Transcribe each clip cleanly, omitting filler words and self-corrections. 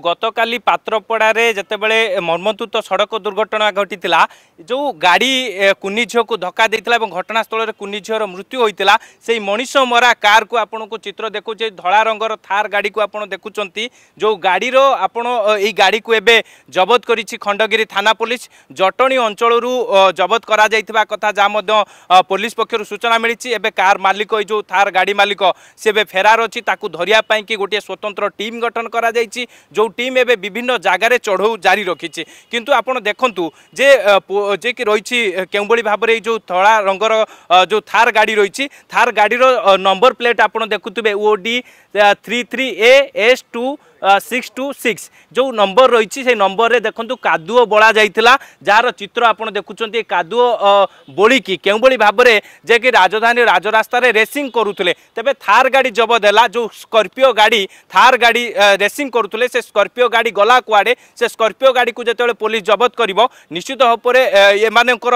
गतकाली पात्रपड़े जितेबले मर्मन्तुत सड़क दुर्घटना घटी जो गाड़ी कुनी झील को धक्का देता घटनास्थल में कुनी झीर मृत्यु होता से मनीष मरा कार को आपण को चित्र देखुचे धला रंगर थार गाड़ी को आप देखुं जो गाड़ी आपण गाड़ी को एबे जबत कर खंडगिरी थाना पुलिस जटणी अंचल जबत करा कथा जहाँ पुलिस पक्षर सूचना मिली एबे कार मालिक जो थार गाड़ी मालिक से फेरार अच्छी धरिया कि गोटे स्वतंत्र टीम गठन करा जो टीम एबे विभिन्न जगार चढ़ऊ जारी रखी किंतु आपण देखंतु जे कि रही केउबली भाव में जो धला रंगर जो थार गाड़ी रही थार गाड़ी नंबर प्लेट आप देखुवे OD 33AS2 626 जो नंबर रही से नंबर रे देखंतु कादुओ बोला जाइतिला जार चित्र आपण देखुचंती कादुओ बोलिकी केउबली भाव में जे कि राजधानी राजरास्ता रे रेसिंग करुले तेबे थार गाड़ी जबत है जो स्कॉर्पियो गाड़ी थार गाड़ी रेसिंग करुले से स्कॉर्पियो गाड़ी गला कुआडे से स्कॉर्पियो गाड़ी को जेतेबेले पुलिस जबत करिवो निश्चित भाव एमानकर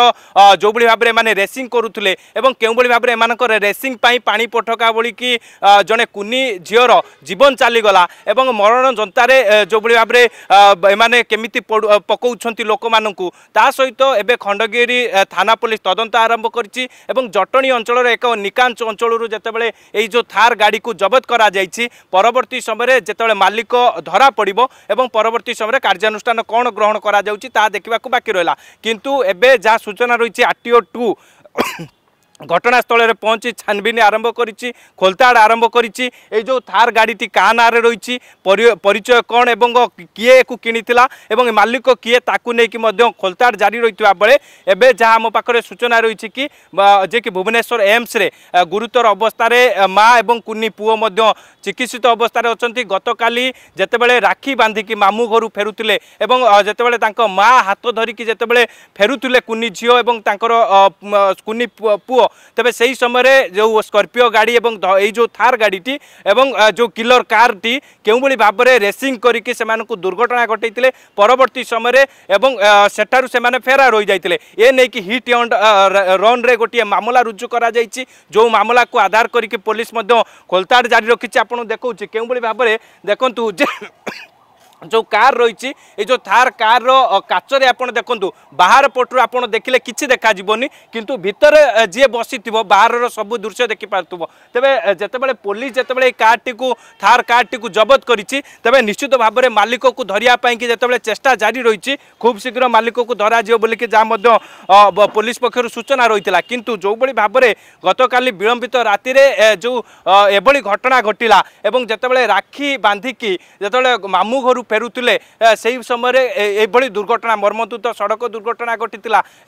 जो भाव में एमाने रेसिंग करुले एवं केउबली भाव में एमानकर रेसिंग पाई पानी पटका बोलिकी जने कुनी झीर जीवन चलीगला एवं मरण जनतारे जो भाव में एमाने केमिति पकाउछंती लोक मानकू ता सहित एबे खंडगिरी थाना पुलिस तदंत आरंभ करछि एवं जटणी अंचल एक निकांच अंचल जेतेबेले एई जो थार गाड़ी को जबत करा जाइछि परवर्ती समय जेतेबेले मालिक धरा पड़िबो एवं परवर्ती समय कार्यानुष्ठान कौन ग्रहण करा जाउछि ता देखिबाकू बाकी रहिला किंतु एबे जा सूचना रही RTO 2 घटनास्थल में पहुंची छानबीन आरंभ करिछि खोलताड़ आरंभ करिछि ए जो थार गाड़ी का ना रही परिचय कौन एवं किए को किनिथिला एवं मालिक किए ताकू नेकी मध्य खोलताड़ जारी रहितबा बेले एबे जहाँ आम पाखरे सूचना रही कि जे कि भुवनेश्वर एम्स रे गुरुतर अवस्था माँ एवं कुनी पुओ मध्य चिकित्सित अवस्था अच्छी गतकाली जेतेबेले राखी बांधिकी मामू घर फेरुतिले एवं जेतेबेले तांको माँ हाथ धरिकी जेतेबेले फेरुतिले कुनी झियो एवं तांकर कुनी पुओ तेबे सही समय जो स्कॉर्पियो गाड़ी एवं जो थार गाड़ी एवं जो किलर कार टी केउबली भाव में रेसिंग करके दुर्घटना घटैतिले परवर्ती समय एवं सेठारु सेमाने फेरार हो जाइतिले ए नै कि हिट एंड रन रे गोटे मामला रुजु करा जाइछि जो मामला को आधार करके पुलिस मध्य खोलताड़ जारी रखिछि आपन देखौछि केउबली भाव में देखंतु जे जो कार रही ये जो थार कार काचरे आप देखु बाहर पटू आप देखिले किसी देखा जीवनी किंतु भितर जी बसी बाहर सब दृश्य देखिपु तेरे जितेबाला पुलिस जितेबाला कार टी थार कार टी जबत करी तेरे निश्चित भाव में मालिक को धरियापाई जितेबाला चेष्टा जारी रही खूब शीघ्र मालिक को धरा बोलिकी जहाँ पुलिस पक्षर सूचना रही है किंतु जो भाव में गतकाली विलंबित राति जो एभली घटना घटिला एवं जितेबाला राखी बांधिकी जितेबाला मामू घर फेरुले से समय ये दुर्घटना मर्मन्तुत सड़क दुर्घटना घटी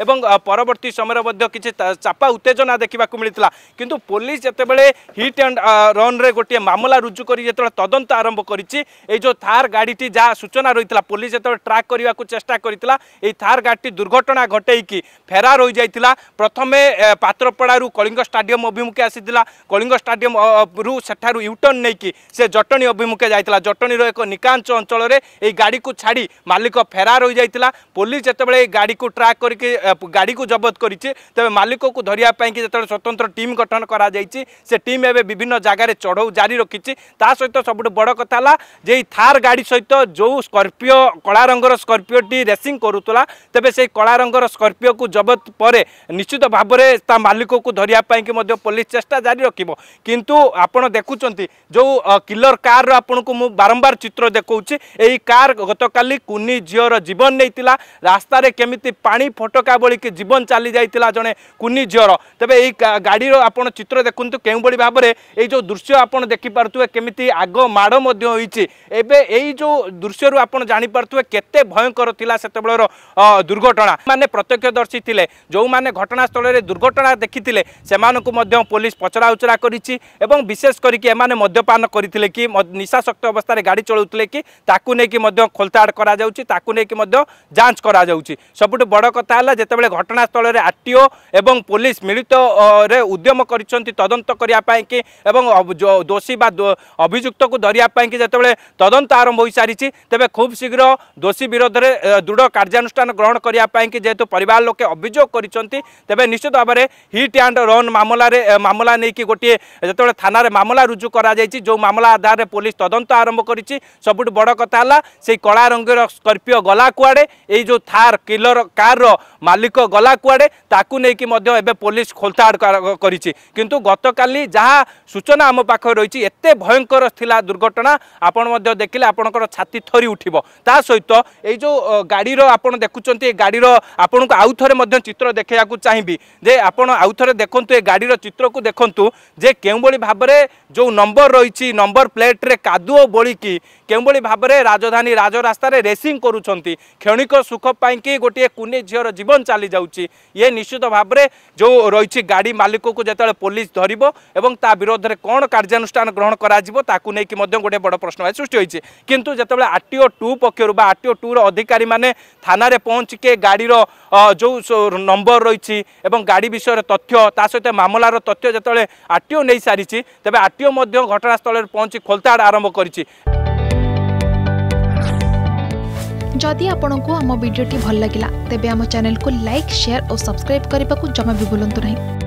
एवं परवर्ती समय किसी चापा उत्तेजना देखा मिलता किंतु पुलिस जितेबाला हिट एंड रन रे गोटे मामला रुजु कर तदंत आरंभ करी जो थार गाड़ी जहाँ सूचना रही है पुलिस जो ट्राक करने को चेष्टा करता थार गाड़ी दुर्घटना घटेकी फेरार हो जाता प्रथमे पात्रपड़ा कलिंग स्टाडियम अभिमुखे आसीला कलिंग स्टाडियम रु सेठारु यूटर्न नहीं कि से जटणी अभिमुखे जाइतिला जटणी एक निकांच अंचल ये गाड़ी को छाड़ी मालिक फेरार हो जाता पुलिस जितेबाला गाड़ी को ट्राक करके गाड़ी को जबत करी तेज मालिक को धरियापाई जो स्वतंत्र टीम गठन करा से टीम एवं विभिन्न जगार चढ़ऊ जारी रखी सहित सब बड़ कथा जे थार गाड़ी सहित जो स्कॉर्पियो कला रंगर स्कॉर्पियो टी रेसिंग करूला तेज से कला रंगर स्कॉर्पियो को जबत पर निश्चित भाव में मालिक को धरियापाई पुलिस चेष्टा जारी रखिबो किंतु आपण देखुचंती जो किलर कार आपन को मु बारंबार चित्र देखौछि एई कार गतकाली कुनी झीर जीवन नहीं रास्ता रे केमिति पानी फटका बोली कि जीवन चली जाइतिला जने कुनी झीर तेबे एई गाड़ी रो आपण चित्र देखुंतु केउ बड़ी भाव में एई जो दृश्य आपण देखि पारथुवे केमिति आग माड़ मध्य होईछि एबे एई जो दृश्य रु आपण जानि पारथुवे केते भयंकर थिला सेतेबेलर दुर्घटना माने प्रत्यक्षदर्शी थिले जो माने घटनास्थल रे दुर्घटना देखिथिले सेमानकु मध्य पुलिस पचरा उचरा करिछि एवं विशेष करिकि एमाने मद्यपान करिथिले कि निशाशक्त अवस्था रे गाड़ी चलाउथिले कि ताकू नै कि मध्य खोलताड़ करा जाउछि ताकू नै कि मध्य जांच करा जाउछि सबुठु बड़ कथा हला जेतेबेले घटनास्थल रे RTO एवं पुलिस मिलित रे उद्यम करिसंती तदंत करिया पाई कि एवं दोषी बा अभियुक्त को धरिया पाई कि जेतेबेले तदंत आरंभ होई सारिछि तेबे खूब शीघ्र दोषी विरोध रे दृढ़ कार्यानुष्ठान ग्रहण करिया पाई कि जेहेतु परिवार लोके अभियोग करिसंती तेबे निश्चित भाव में हिट एंड रन मामला नै कि गोटे जेतेबेले थाना रे मामला रुजु करा जायछि जो मामला आधार रे पुलिस तदंत आरंभ करिछि सबुठु बड़ कथा कथा है से कला रंगर स्कॉर्पियो गला कुआड़े ये जो थार किलर कार रो मालिक गला कुआड़े ताकू नहीं एबे पुलिस खोलताड़ करिछि किंतु गतकाली जहाँ सूचना आम पाखे रही एते भयंकर थिला दुर्घटना आपण मध्य देखिले आपणकर छाती थरी उठिबो ता सहित ये जो गाड़ी रो आपण देखुचंती गाड़ी रो आपण को आउ थरे मध्य चित्र देखैया को चाहिबी जे आपण आउ थरे देखंतु ए गाड़ी रो चित्र को देखंतु जे केउबोली भाबरे जो नंबर रही नंबर प्लेट रे कादुओ बोली की केउबोली भाबरे राजधानी राजरास्ता रे रेसिंग करूछंती क्षणिक सुख पाई कि गोटे कुनी झीर जीवन चली जाउची ये निश्चित भाबरे जो रही गाड़ी मालिक को जेतले पुलिस धरिबो एवं ता विरोध रे कोन कार्यानुष्ठान ग्रहण करा जिवो ताकू नै कि मध्य गोटे बड़ प्रश्न सृष्टि होइछि किंतु जेतले आरटीओ 2 पक्षरु बा आरटीओ 2 रो अधिकारी माने थाना रे पहुंच के गाड़ी रो जो नंबर रही एवं गाड़ी विषय तथ्य ता सहित मामलार तथ्य जेतले आरटीओ नै सारिछि तबे आरटीओ मध्य घटनास्थल रे पहुंची खोलताड़ आरंभ करिछि। जदि आपंक आम भिडी भल लगा तेब आम चैनल को लाइक शेयर और सब्सक्राइब करने को जमा भी भूलु नहीं।